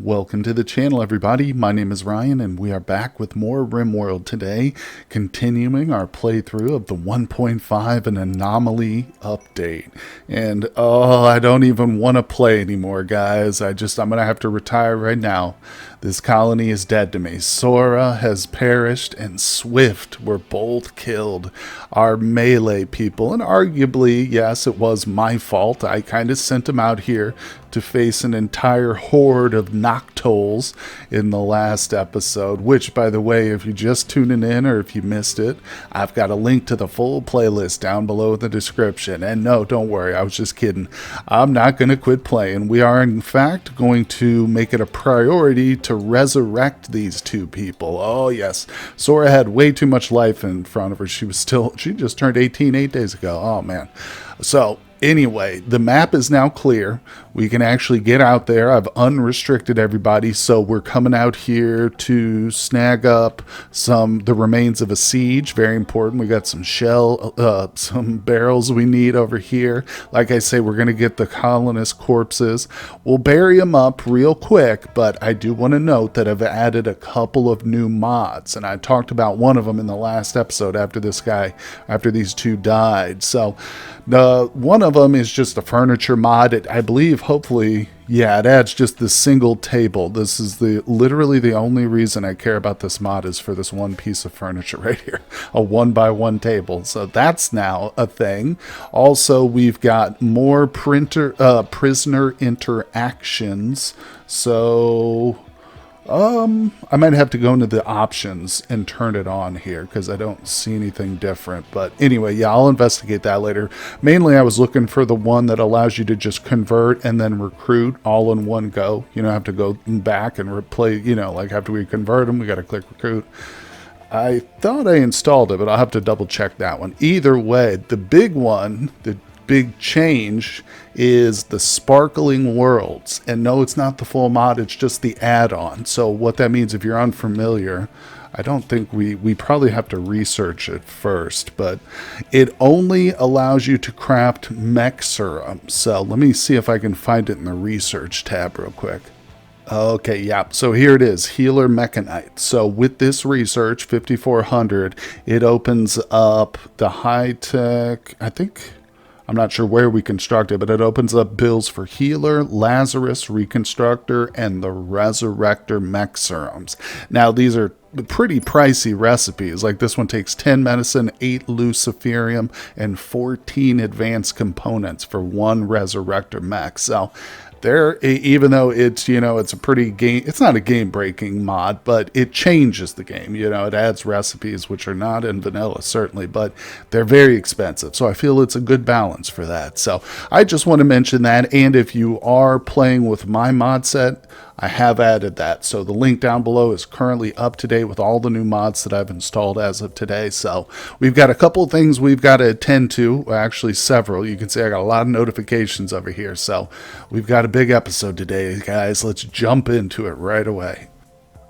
Welcome to the channel, everybody. My name is Ryan, and we are back with more RimWorld today, continuing our playthrough of the 1.5 and Anomaly update. And oh, I don't even want to play anymore, guys. I'm gonna have to retire right now. This colony is dead to me. Sora has perished, and Swift were both killed. Our melee people, and arguably, yes, it was my fault. I kind of sent them out here to face an entire horde of Noctoles in the last episode, which, by the way, if you're just tuning in or if you missed it, I've got a link to the full playlist down below in the description. And no, don't worry, I was just kidding. I'm not going to quit playing. We are, in fact, going to make it a priority to resurrect these two people. Oh, yes. Sora had way too much life in front of her. She just turned 18 8 days ago. Oh, man. So, anyway, the map is now clear. We can actually get out there. I've unrestricted everybody, so we're coming out here to snag up the remains of a siege. Very important. We got some some barrels we need over here. Like I say, we're going to get the colonist corpses. We'll bury them up real quick, but I do want to note that I've added a couple of new mods, and I talked about one of them in the last episode after these two died. So one of them is just a furniture mod. I believe, hopefully, yeah, it adds just the single table. This is literally the only reason I care about this mod is for this one piece of furniture right here, a 1x1 table. So that's now a thing. Also, we've got more prisoner interactions. So I might have to go into the options and turn it on here because I don't see anything different. But anyway, yeah, I'll investigate that later. Mainly, I was looking for the one that allows you to just convert and then recruit all in one go. You don't have to go back and replay, like after we convert them, we got to click recruit. I thought I installed it, but I'll have to double check that one. Either way, the big one, the big change is the sparkling worlds. And no, it's not the full mod, it's just the add-on. So what that means, if you're unfamiliar, I don't think we probably have to research it first, but it only allows you to craft mech serum. So let me see if I can find it in the research tab real quick. Okay, yeah, so here it is, Healer Mechanite. So with this research, 5400, it opens up the high-tech, I'm not sure where we construct it, but it opens up builds for Healer, Lazarus, Reconstructor, and the Resurrector mech serums. Now, these are pretty pricey recipes. Like this one takes 10 medicine, 8 luciferium, and 14 advanced components for one Resurrector mech. So even though it's, it's a pretty it's not a game breaking mod, but it changes the game. It adds recipes which are not in vanilla, certainly, but they're very expensive. So I feel it's a good balance for that. So I just want to mention that. And if you are playing with my mod set, I have added that. So the link down below is currently up to date with all the new mods that I've installed as of today. So we've got a couple of things we've got to attend to. Well, actually, several. You can see I got a lot of notifications over here. So we've got a big episode today, guys. Let's jump into it right away.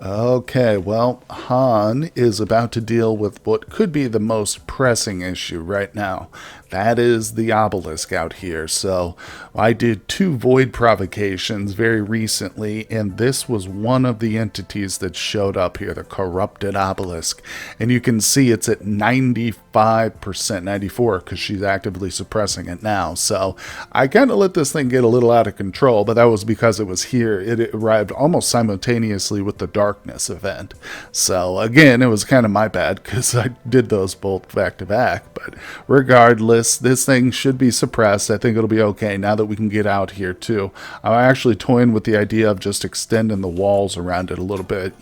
Okay, well, Han is about to deal with what could be the most pressing issue right now. That is the Obelisk out here. So I did 2 void provocations very recently, and this was one of the entities that showed up here, the corrupted Obelisk. And you can see it's at 95%, 94, because she's actively suppressing it now. So I kind of let this thing get a little out of control, but that was because it was here. It arrived almost simultaneously with the Darkness event. So again, it was kind of my bad because I did those both back to back. But regardless, this thing should be suppressed. I think it'll be okay now that we can get out here too. I'm actually toying with the idea of just extending the walls around it a little bit,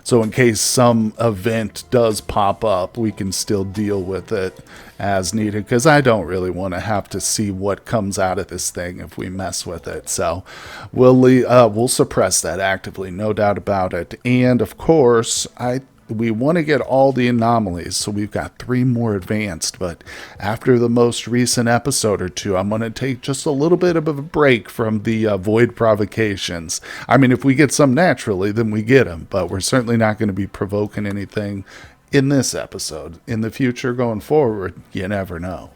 so in case some event does pop up, we can still deal with it as needed, because I don't really want to have to see what comes out of this thing if we mess with it. So we'll suppress that actively, no doubt about it. And of course, we want to get all the anomalies, so we've got 3 more advanced, but after the most recent episode or 2, I'm going to take just a little bit of a break from the void provocations. I mean, if we get some naturally, then we get them, but we're certainly not going to be provoking anything in this episode. In the future, going forward, you never know.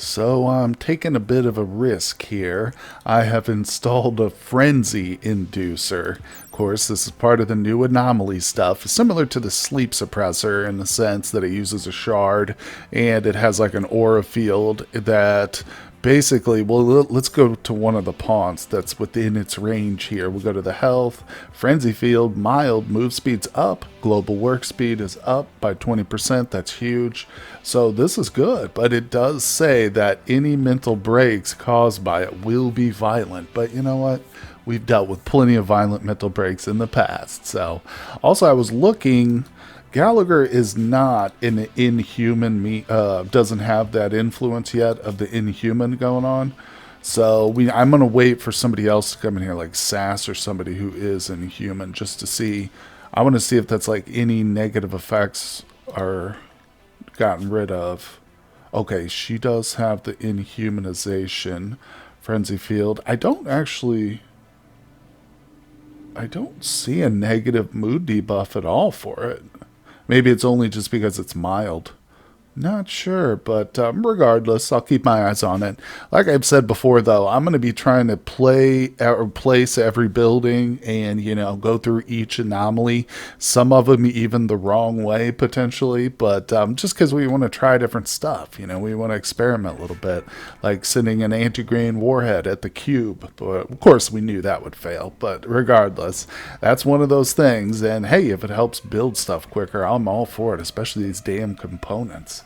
So I'm taking a bit of a risk here. I have installed a frenzy inducer. Of course, this is part of the new Anomaly stuff, similar to the sleep suppressor in the sense that it uses a shard and it has like an aura field that basically, well, let's go to one of the pawns that's within its range here. We'll go to the health, frenzy field, mild, move speed's up, global work speed is up by 20%. That's huge. So this is good, but it does say that any mental breaks caused by it will be violent. But you know what? We've dealt with plenty of violent mental breaks in the past. So also I was looking, Gallagher is not an inhuman, doesn't have that influence yet of the inhuman going on. So I'm going to wait for somebody else to come in here like Sass or somebody who is inhuman just to see. I want to see if that's like any negative effects are gotten rid of. Okay, she does have the inhumanization frenzy field. I don't see a negative mood debuff at all for it. Maybe it's only just because it's mild. Not sure, but regardless, I'll keep my eyes on it. Like I've said before, though, I'm going to be trying to place every building and, go through each anomaly. Some of them even the wrong way, potentially, but just because we want to try different stuff. We want to experiment a little bit, like sending an anti-grain warhead at the cube. But, of course, we knew that would fail, but regardless, that's one of those things. And, hey, if it helps build stuff quicker, I'm all for it, especially these damn components.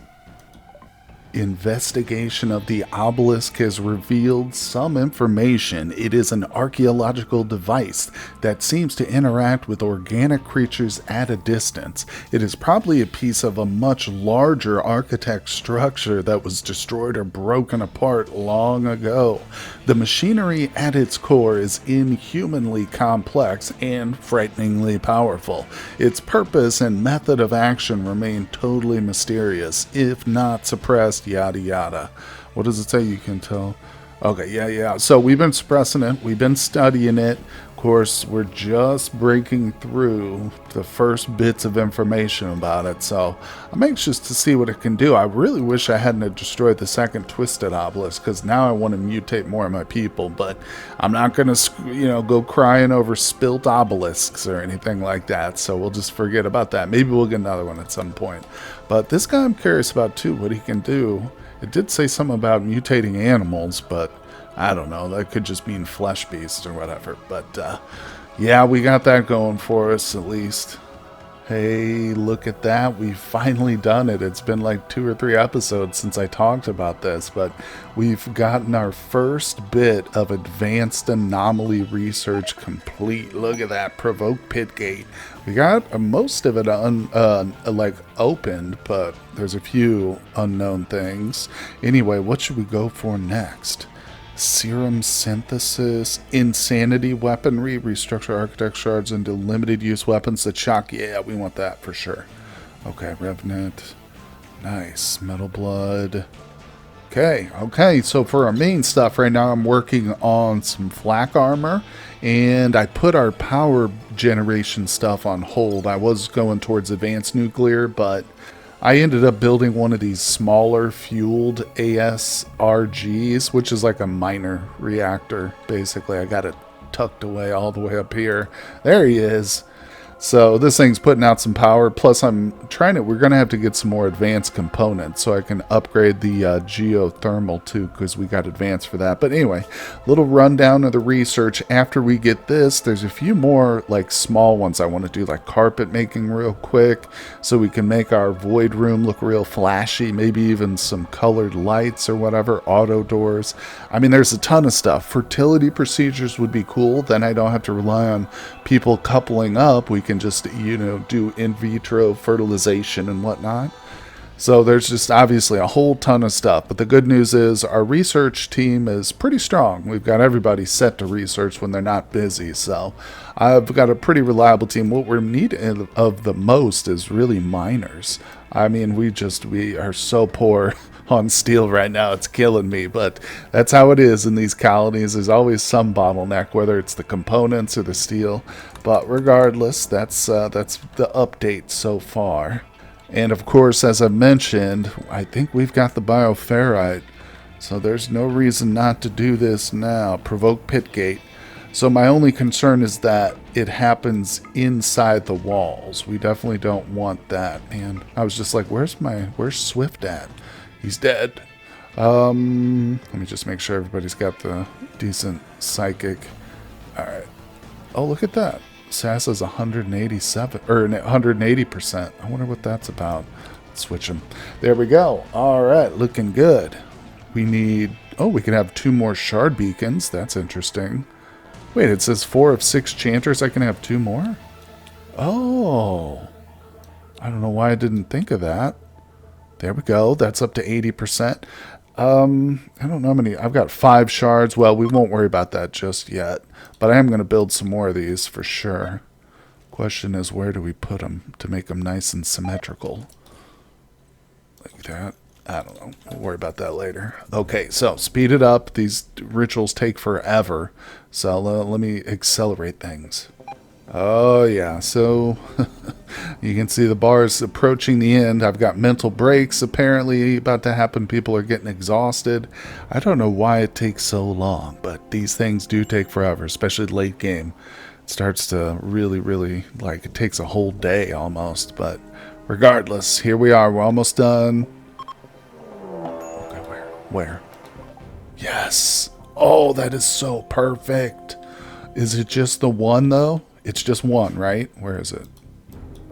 Investigation of the Obelisk has revealed some information. It is an archaeological device that seems to interact with organic creatures at a distance. It is probably a piece of a much larger architect structure that was destroyed or broken apart long ago. The machinery at its core is inhumanly complex and frighteningly powerful. Its purpose and method of action remain totally mysterious, if not suppressed, yada yada. What does it say? You can tell. Okay, yeah. So we've been suppressing it. We've been studying it. Of course, we're just breaking through the first bits of information about it. So I'm anxious to see what it can do. I really wish I hadn't destroyed the second twisted obelisk, because now I want to mutate more of my people. But I'm not going to, go crying over spilt obelisks or anything like that. So we'll just forget about that. Maybe we'll get another one at some point. But this guy I'm curious about too, what he can do. It did say something about mutating animals, but I don't know. That could just mean flesh beasts or whatever. But, yeah, we got that going for us at least. Hey, look at that. We've finally done it. It's been like 2 or 3 episodes since I talked about this, but we've gotten our first bit of advanced anomaly research complete. Look at that. Provoke Pitgate. We got most of it opened, but there's a few unknown things. Anyway, what should we go for next? Serum synthesis, insanity weaponry, restructure architect shards into limited use weapons that shock. Yeah, we want that for sure. Okay, Revenant. Nice. Metal Blood. Okay, so for our main stuff right now, I'm working on some flak armor, and I put our power generation stuff on hold. I was going towards advanced nuclear, but I ended up building one of these smaller fueled ASRGs, which is like a minor reactor, basically. I got it tucked away all the way up here. There he is. So this thing's putting out some power. Plus we're going to have to get some more advanced components so I can upgrade the geothermal too, because we got advanced for that. But anyway, little rundown of the research. After we get this, there's a few more like small ones I want to do, like carpet making real quick so we can make our void room look real flashy, maybe even some colored lights or whatever, auto doors. I mean, there's a ton of stuff. Fertility procedures would be cool. Then I don't have to rely on people coupling up. We can just, do in vitro fertilization and whatnot. So there's just obviously a whole ton of stuff. But the good news is our research team is pretty strong. We've got everybody set to research when they're not busy. So I've got a pretty reliable team. What we're needing of the most is really miners. I mean, we are so poor on steel right now. It's killing me, but that's how it is in these colonies. There's always some bottleneck, whether it's the components or the steel. But regardless, that's the update so far. And of course, as I mentioned, I think we've got the bioferrite So there's no reason not to do this now. Provoke Pitgate. So my only concern is that it happens inside the walls. We definitely don't want that, man. I was just like, where's Swift at? He's dead. Let me just make sure everybody's got the decent psychic. Alright. Oh, look at that. Sassa's 187 or 180%. I wonder what that's about. Let's switch them. There we go. Alright, looking good. We need... Oh, we can have 2 more shard beacons. That's interesting. Wait, it says 4 of 6 chanters. I can have 2 more? Oh. I don't know why I didn't think of that. There we go. That's up to 80%. I don't know how many. I've got 5 shards. Well, we won't worry about that just yet. But I am going to build some more of these for sure. Question is, where do we put them to make them nice and symmetrical? Like that. I don't know. We'll worry about that later. Okay, so speed it up. These rituals take forever. So let me accelerate things. Oh, yeah. So you can see the bars approaching the end. I've got mental breaks apparently about to happen. People are getting exhausted. I don't know why it takes so long, but these things do take forever, especially late game. It starts to really, really, like, it takes a whole day almost. But regardless, here we are. We're almost done. Okay, where? Yes. Oh, that is so perfect. Is it just the one, though? It's just one, right? Where is it?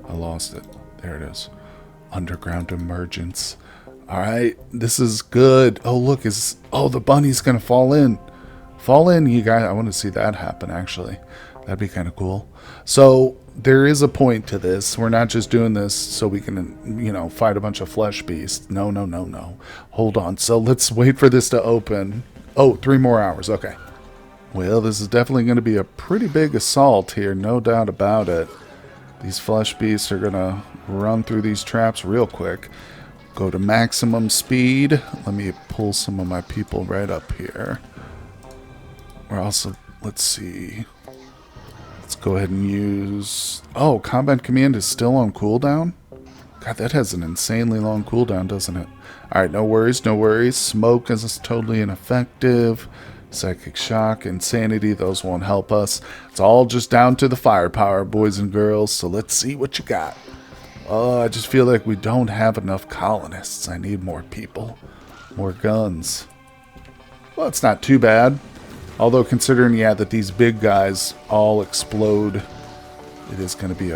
I lost it. There it is. Underground Emergence. Alright, this is good. Oh, look, the bunny's gonna fall in. Fall in, you guys. I want to see that happen, actually. That'd be kind of cool. So, there is a point to this. We're not just doing this so we can, fight a bunch of flesh beasts. No, no, no, no. Hold on. So, let's wait for this to open. Oh, 3 more hours. Okay. Well, this is definitely going to be a pretty big assault here, no doubt about it. These flesh beasts are going to run through these traps real quick. Go to maximum speed. Let me pull some of my people right up here. We're also, let's see. Let's go ahead and use... Oh, Combat Command is still on cooldown? God, that has an insanely long cooldown, doesn't it? Alright, no worries, no worries. Smoke is totally ineffective. Psychic Shock, Insanity, those won't help us. It's all just down to the firepower, boys and girls, so let's see what you got. Oh, I just feel like we don't have enough colonists. I need more people. More guns. Well, it's not too bad. Although considering, yeah, that these big guys all explode, it is going to be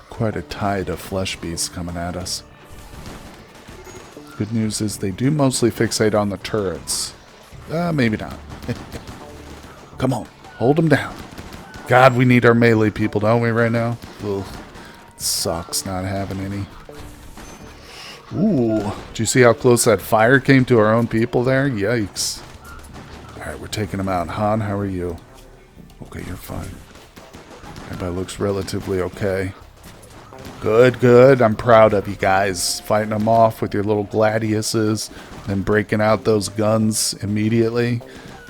quite a tide of flesh beasts coming at us. Good news is they do mostly fixate on the turrets. Maybe not. Come on, hold them down. God, we need our melee people, don't we, right now? Ugh. It sucks not having any. Ooh, did you see how close that fire came to our own people there? Yikes. Alright, we're taking them out. Han, how are you? Okay, you're fine. Everybody looks relatively okay. Good, good. I'm proud of you guys. Fighting them off with your little gladiuses. And breaking out those guns immediately.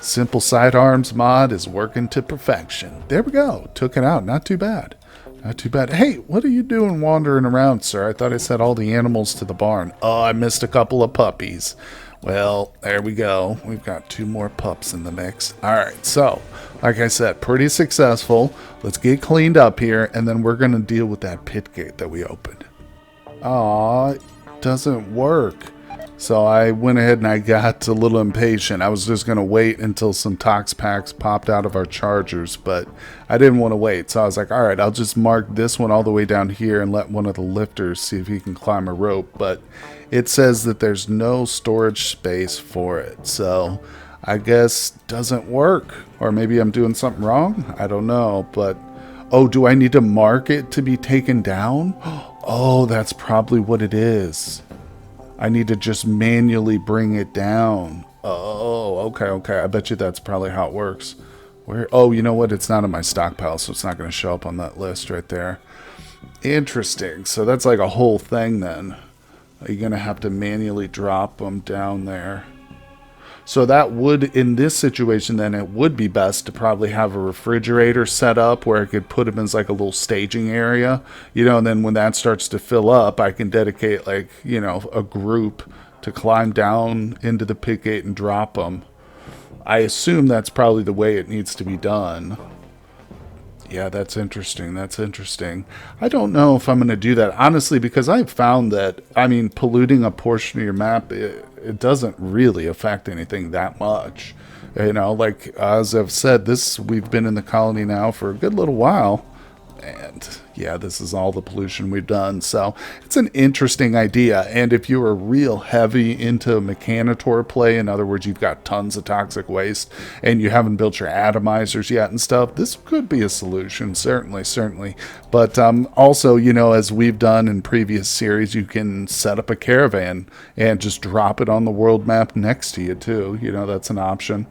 Simple sidearms mod is working to perfection. There we go. Took it out. Not too bad. Not too bad. Hey, what are you doing wandering around, sir? I thought I set all the animals to the barn. Oh, I missed a couple of puppies. Well, there we go. We've got 2 more pups in the mix. Alright, so, like I said, pretty successful. Let's get cleaned up here, and then we're going to deal with that pit gate that we opened. Aw, it doesn't work. So I went ahead and I got a little impatient. I was just going to wait until some tox packs popped out of our chargers, but I didn't want to wait. So I was like, all right, I'll just mark this one all the way down here and let one of the lifters see if he can climb a rope. But it says that there's no storage space for it. So I guess doesn't work. Or maybe I'm doing something wrong. I don't know. But, oh, do I need to mark it to be taken down? Oh, that's probably what it is. I need to just manually bring it down. Oh, okay, okay. I bet you that's probably how it works. Where? Oh, you know what? It's not in my stockpile, so it's not going to show up on that list right there. Interesting. So that's like a whole thing then. Are you going to have to manually drop them down there? So that would, in this situation then, it would be best to probably have a refrigerator set up where I could put them as like a little staging area, and then when that starts to fill up, I can dedicate like, a group to climb down into the Pitgate and drop them. I assume that's probably the way it needs to be done. Yeah, that's interesting. That's interesting. I don't know if I'm going to do that, honestly, because I've found that, I mean, polluting a portion of your map, it doesn't really affect anything that much. You know, like, as I've said, we've been in the colony now for a good little while. And yeah, this is all the pollution we've done. So it's an interesting idea. And if you are real heavy into Mechanitor play, in other words, you've got tons of toxic waste and you haven't built your atomizers yet and stuff, this could be a solution. Certainly, certainly. But also, you know, as we've done in previous series, you can set up a caravan and just drop it on the world map next to you too. You know, that's an option.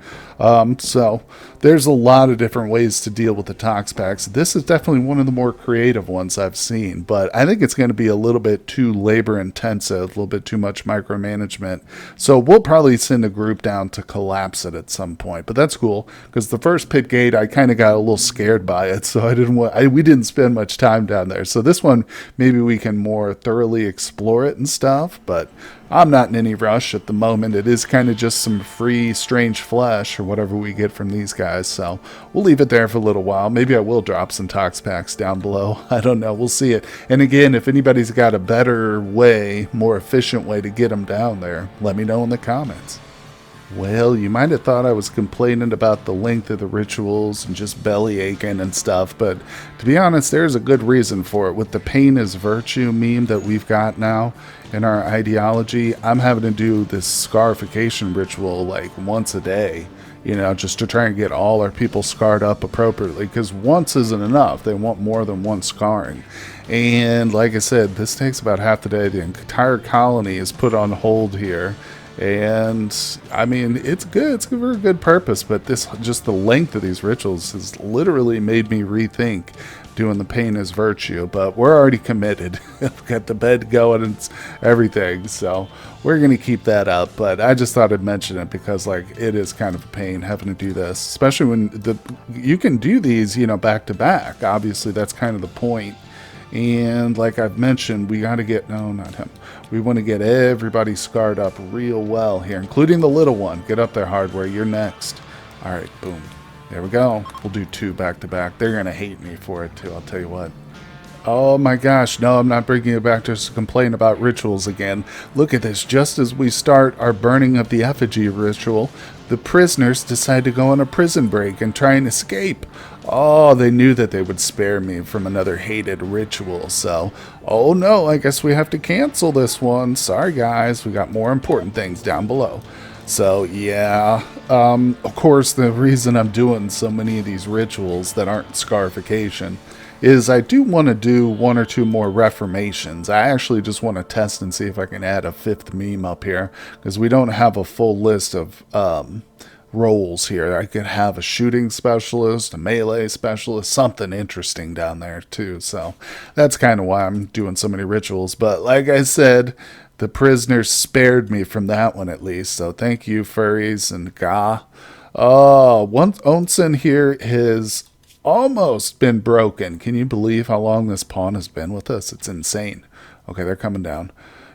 So there's a lot of different ways to deal with the tox packs. This is definitely one of the more creative ones I've seen, but I think it's going to be a little bit too labor intensive, a little bit too much micromanagement. So we'll probably send a group down to collapse it at some point, but that's cool because the first Pitgate I kind of got a little scared by it, so we didn't spend much time down there. So this one, maybe we can more thoroughly explore it and stuff, but I'm not in any rush at the moment. It is kind of just some free strange flesh or whatever we get from these guys, so we'll leave it there for a little while. Maybe I will drop some tox packs down below. I don't know. We'll see it. And again, if anybody's got a better way, more efficient way to get them down there, let me know in the comments. Well, you might have thought I was complaining about the length of the rituals and just belly aching and stuff, but to be honest, there's a good reason for it. With the pain is virtue meme that we've got now in our ideology, I'm having to do this scarification ritual like once a day, you know, just to try and get all our people scarred up appropriately, because once isn't enough. They want more than one scarring. And like I said, this takes about half the day. The entire colony is put on hold here. And I mean, it's good. It's for a good purpose, but just the length of these rituals has literally made me rethink doing the pain as virtue. But we're already committed. I've got the bed going and everything, so we're gonna keep that up. But I just thought I'd mention it because, like, it is kind of a pain having to do this, especially when you can do these, you know, back to back. Obviously, that's kind of the point. And like I've mentioned, we got to get, no, not him. We want to get everybody scarred up real well here, including the little one. Get up there, Hardware. You're next. All right, boom. There we go. We'll do 2 back to back. They're going to hate me for it, too. I'll tell you what. Oh my gosh, no, I'm not bringing it back to complain about rituals again. Look at this. Just as we start our burning of the effigy ritual, the prisoners decide to go on a prison break and try and escape. Oh, they knew that they would spare me from another hated ritual, so, oh no, I guess we have to cancel this one. Sorry guys, we got more important things down below. So yeah, of course the reason I'm doing so many of these rituals that aren't scarification is I do want to do 1 or 2 more reformations. I actually just want to test and see if I can add a 5th meme up here, because we don't have a full list of roles here. I could have a shooting specialist, a melee specialist, something interesting down there too. So that's kind of why I'm doing so many rituals. But like I said, the prisoners spared me from that one at least. So thank you, furries and Ga. Onsen here has almost been broken. Can you believe how long this pawn has been with us? It's insane. Okay, they're coming down.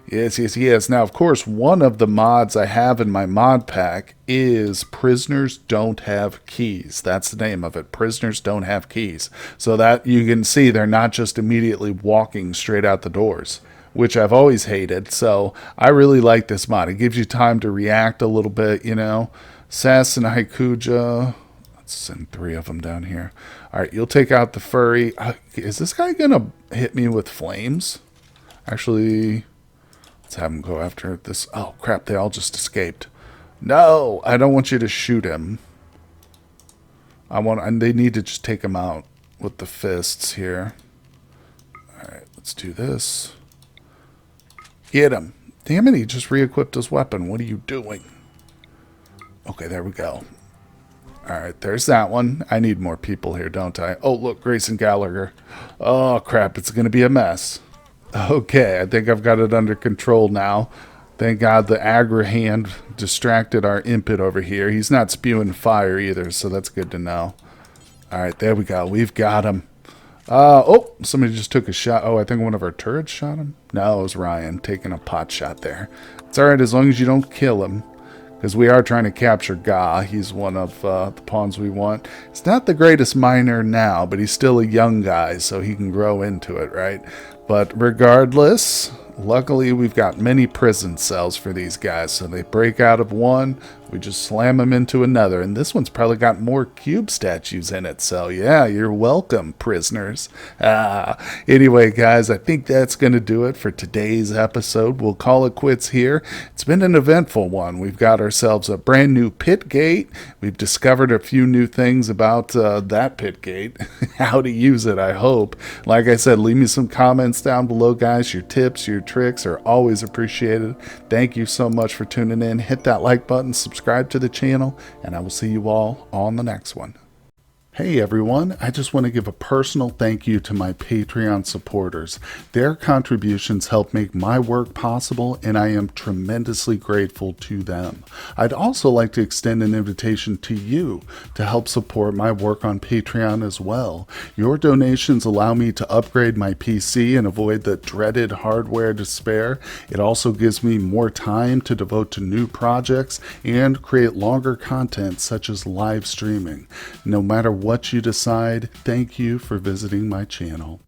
Yes, yes, yes. Now, of course, one of the mods I have in my mod pack is Prisoners Don't Have Keys. That's the name of it. Prisoners Don't Have Keys. So that you can see they're not just immediately walking straight out the doors, which I've always hated. So I really like this mod. It gives you time to react a little bit, you know. Sass and Haikuja. Let's send 3 of them down here. All right, you'll take out the furry. Is this guy going to hit me with flames? Actually, let's have him go after this. Oh, crap, they all just escaped. No, I don't want you to shoot him. And they need to just take him out with the fists here. All right, let's do this. Get him. Damn it, he just re-equipped his weapon. What are you doing? Okay, there we go. All right, there's that one. I need more people here, don't I? Oh, look, Grayson Gallagher. Oh, crap, it's going to be a mess. Okay, I think I've got it under control now. Thank God the aggro hand distracted our impet over here. He's not spewing fire either, so that's good to know. All right, there we go. We've got him. Oh, somebody just took a shot. Oh, I think one of our turrets shot him. No, it was Ryan taking a pot shot there. It's all right as long as you don't kill him, because we are trying to capture Ga. He's one of the pawns we want. He's not the greatest miner now, but he's still a young guy, so he can grow into it, right? But regardless, luckily we've got many prison cells for these guys, so they break out of one, we just slam them into another, and this one's probably got more cube statues in it, so yeah, you're welcome, prisoners. Anyway, guys, I think that's going to do it for today's episode. We'll call it quits here. It's been an eventful one. We've got ourselves a brand new Pitgate. We've discovered a few new things about that Pitgate, how to use it, I hope. Like I said, leave me some comments down below, guys. Your tips, your tricks are always appreciated. Thank you so much for tuning in. Hit that like button, subscribe to the channel, and I will see you all on the next one. Hey everyone, I just want to give a personal thank you to my Patreon supporters. Their contributions help make my work possible, and I am tremendously grateful to them. I'd also like to extend an invitation to you to help support my work on Patreon as well. Your donations allow me to upgrade my PC and avoid the dreaded hardware despair. It also gives me more time to devote to new projects and create longer content such as live streaming. No matter what you decide, thank you for visiting my channel.